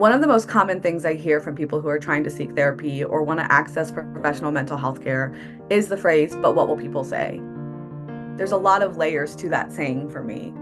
One of the most common things I hear from people who are trying to seek therapy or want to access professional mental health care is the phrase, but what will people say? There's a lot of layers to that saying for me.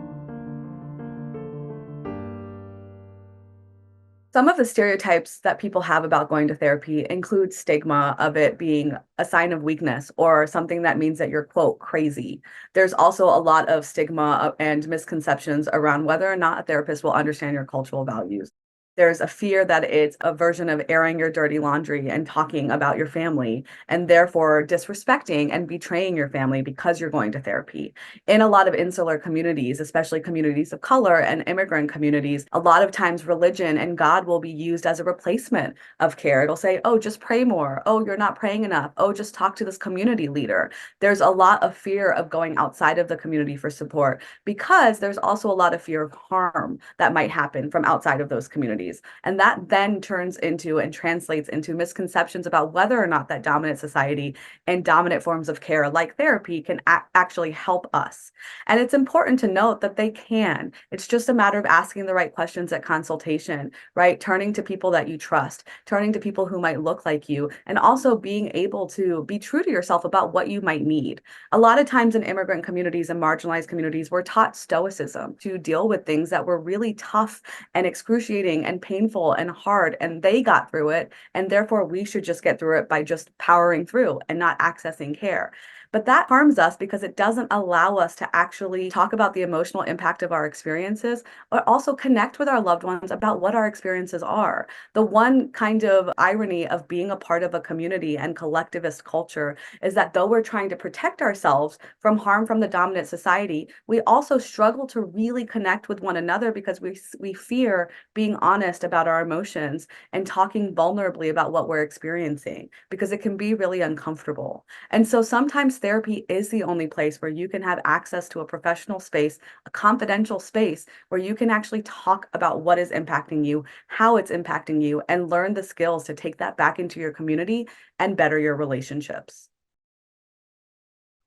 Some of the stereotypes that people have about going to therapy include stigma of it being a sign of weakness or something that means that you're, quote, crazy. There's also a lot of stigma and misconceptions around whether or not a therapist will understand your cultural values. There's a fear that it's a version of airing your dirty laundry and talking about your family, and therefore disrespecting and betraying your family because you're going to therapy. In a lot of insular communities, especially communities of color and immigrant communities, a lot of times religion and God will be used as a replacement of care. It'll say, oh, just pray more. Oh, you're not praying enough. Oh, just talk to this community leader. There's a lot of fear of going outside of the community for support because there's also a lot of fear of harm that might happen from outside of those communities. And that then turns into and translates into misconceptions about whether or not that dominant society and dominant forms of care like therapy can actually help us. And it's important to note that they can. It's just a matter of asking the right questions at consultation, right? Turning to people that you trust, turning to people who might look like you, and also being able to be true to yourself about what you might need. A lot of times in immigrant communities and marginalized communities, we're taught stoicism to deal with things that were really tough and excruciating and painful and hard, and they got through it. And therefore, we should just get through it by just powering through and not accessing care. But that harms us because it doesn't allow us to actually talk about the emotional impact of our experiences, but also connect with our loved ones about what our experiences are. The one kind of irony of being a part of a community and collectivist culture is that though we're trying to protect ourselves from harm from the dominant society, we also struggle to really connect with one another because we fear being honest about our emotions and talking vulnerably about what we're experiencing because it can be really uncomfortable. And so sometimes therapy is the only place where you can have access to a professional space, a confidential space where you can actually talk about what is impacting you, how it's impacting you, and learn the skills to take that back into your community and better your relationships.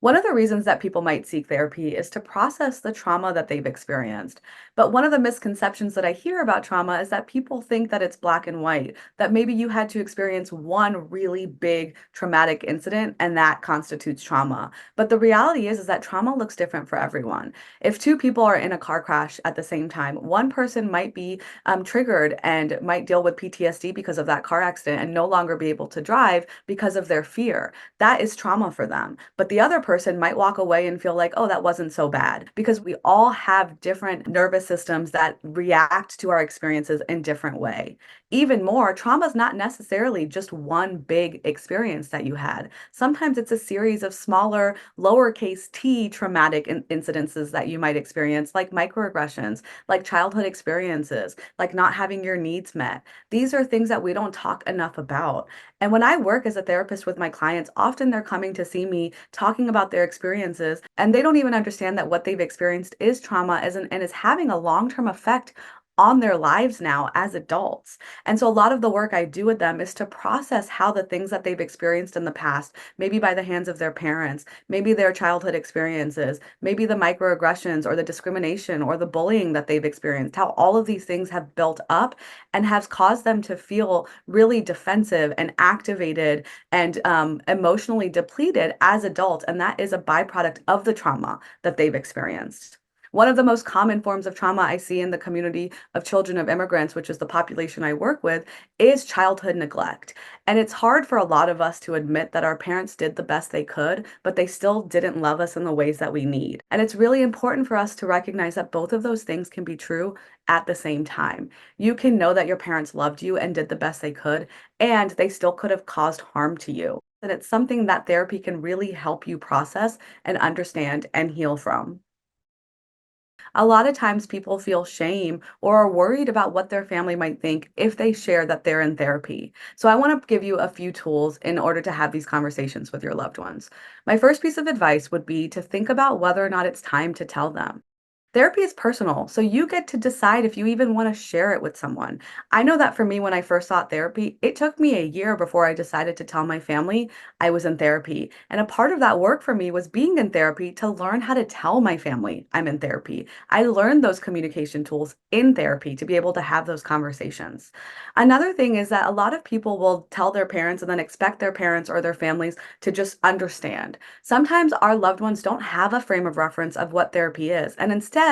One of the reasons that people might seek therapy is to process the trauma that they've experienced. But one of the misconceptions that I hear about trauma is that people think that it's black and white, that maybe you had to experience one really big traumatic incident and that constitutes trauma. But the reality is that trauma looks different for everyone. If two people are in a car crash at the same time, one person might be triggered and might deal with PTSD because of that car accident and no longer be able to drive because of their fear. That is trauma for them. But the other person might walk away and feel like, oh, that wasn't so bad, because we all have different nervous systems that react to our experiences in different way. Even more, trauma is not necessarily just one big experience that you had. Sometimes it's a series of smaller, lowercase t traumatic incidences that you might experience, like microaggressions, like childhood experiences, like not having your needs met. These are things that we don't talk enough about. And when I work as a therapist with my clients, often they're coming to see me talking about their experiences, and they don't even understand that what they've experienced is trauma and is having a long-term effect on their lives now as adults. And so a lot of the work I do with them is to process how the things that they've experienced in the past, maybe by the hands of their parents, maybe their childhood experiences, maybe the microaggressions or the discrimination or the bullying that they've experienced, how all of these things have built up and has caused them to feel really defensive and activated and emotionally depleted as adults. And that is a byproduct of the trauma that they've experienced. One of the most common forms of trauma I see in the community of children of immigrants, which is the population I work with, is childhood neglect. And it's hard for a lot of us to admit that our parents did the best they could, but they still didn't love us in the ways that we need. And it's really important for us to recognize that both of those things can be true at the same time. You can know that your parents loved you and did the best they could, and they still could have caused harm to you. And it's something that therapy can really help you process and understand and heal from. A lot of times people feel shame or are worried about what their family might think if they share that they're in therapy. So I want to give you a few tools in order to have these conversations with your loved ones. My first piece of advice would be to think about whether or not it's time to tell them. Therapy is personal, so you get to decide if you even want to share it with someone. I know that for me, when I first sought therapy, it took me a year before I decided to tell my family I was in therapy. And a part of that work for me was being in therapy to learn how to tell my family I'm in therapy. I learned those communication tools in therapy to be able to have those conversations. Another thing is that a lot of people will tell their parents and then expect their parents or their families to just understand. Sometimes our loved ones don't have a frame of reference of what therapy is, and instead,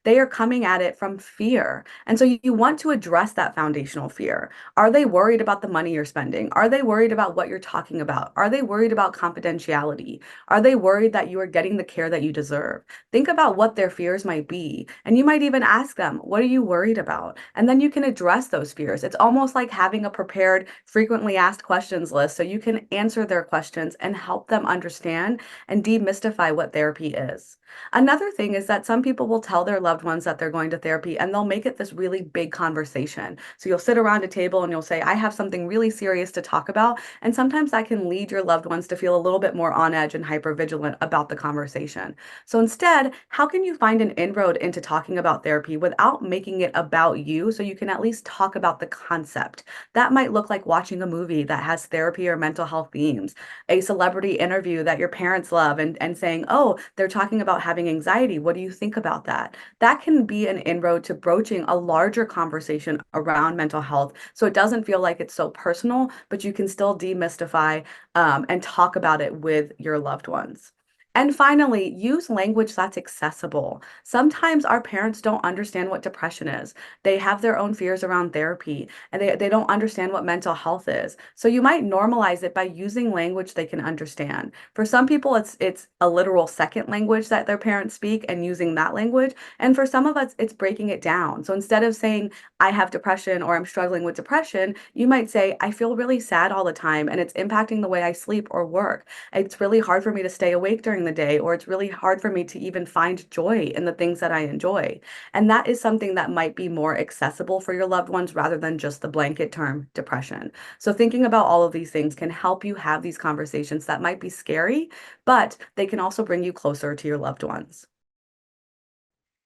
they are coming at it from fear. And so you want to address that foundational fear. Are they worried about the money you're spending? Are they worried about what you're talking about? Are they worried about confidentiality? Are they worried that you are getting the care that you deserve? Think about what their fears might be. And you might even ask them, what are you worried about? And then you can address those fears. It's almost like having a prepared, frequently asked questions list so you can answer their questions and help them understand and demystify what therapy is. Another thing is that some people will tell their loved ones that they're going to therapy and they'll make it this really big conversation. So you'll sit around a table and you'll say, I have something really serious to talk about. And sometimes that can lead your loved ones to feel a little bit more on edge and hyper vigilant about the conversation. So instead, how can you find an inroad into talking about therapy without making it about you so you can at least talk about the concept? That might look like watching a movie that has therapy or mental health themes, a celebrity interview that your parents love and saying, oh, they're talking about having anxiety. What do you think about that? That can be an inroad to broaching a larger conversation around mental health. So it doesn't feel like it's so personal, but you can still demystify and talk about it with your loved ones. And finally, use language that's accessible. Sometimes our parents don't understand what depression is. They have their own fears around therapy and they don't understand what mental health is. So you might normalize it by using language they can understand. For some people, it's a literal second language that their parents speak and using that language. And for some of us, it's breaking it down. So instead of saying, I have depression or I'm struggling with depression, you might say, I feel really sad all the time and it's impacting the way I sleep or work. It's really hard for me to stay awake during the day, or it's really hard for me to even find joy in the things that I enjoy. And that is something that might be more accessible for your loved ones rather than just the blanket term depression. So thinking about all of these things can help you have these conversations that might be scary, but they can also bring you closer to your loved ones.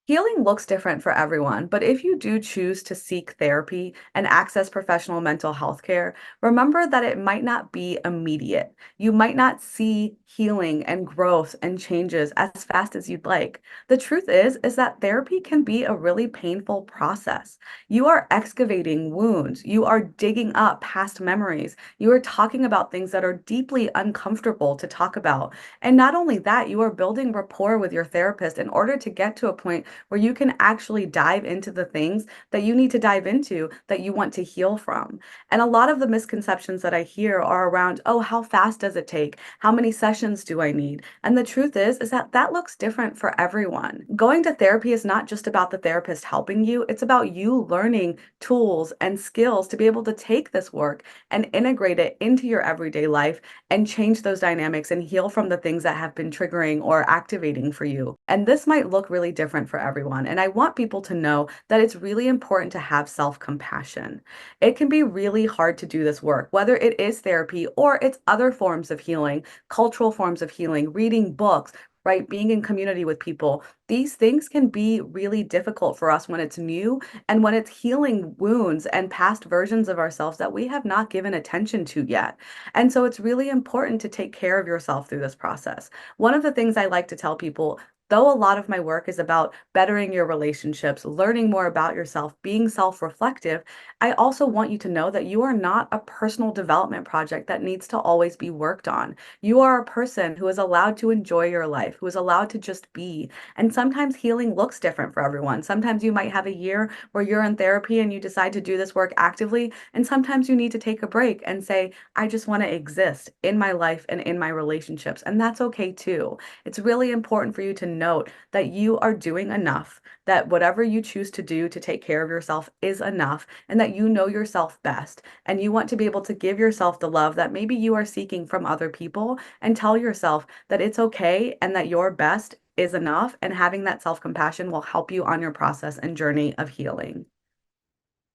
Healing looks different for everyone, but if you do choose to seek therapy and access professional mental health care, remember that it might not be immediate. You might not see healing and growth and changes as fast as you'd like. The truth is that therapy can be a really painful process. You are excavating wounds, you are digging up past memories, you are talking about things that are deeply uncomfortable to talk about. And not only that, you are building rapport with your therapist in order to get to a point where you can actually dive into the things that you need to dive into that you want to heal from. And a lot of the misconceptions that I hear are around, oh, how fast does it take? How many sessions do I need? And the truth is that that looks different for everyone. Going to therapy is not just about the therapist helping you, it's about you learning tools and skills to be able to take this work and integrate it into your everyday life and change those dynamics and heal from the things that have been triggering or activating for you. And this might look really different for everyone. And I want people to know that it's really important to have self-compassion. It can be really hard to do this work, whether it is therapy or it's other forms of healing, cultural forms of healing, reading books, right? Being in community with people. These things can be really difficult for us when it's new and when it's healing wounds and past versions of ourselves that we have not given attention to yet. And so it's really important to take care of yourself through this process. One of the things I like to tell people, though a lot of my work is about bettering your relationships, learning more about yourself, being self-reflective, I also want you to know that you are not a personal development project that needs to always be worked on. You are a person who is allowed to enjoy your life, who is allowed to just be. And sometimes healing looks different for everyone. Sometimes you might have a year where you're in therapy and you decide to do this work actively. And sometimes you need to take a break and say, I just want to exist in my life and in my relationships. And that's okay too. It's really important for you to note that you are doing enough, that whatever you choose to do to take care of yourself is enough, and that you know yourself best. And you want to be able to give yourself the love that maybe you are seeking from other people and tell yourself that it's okay and that your best is enough. And having that self compassion will help you on your process and journey of healing.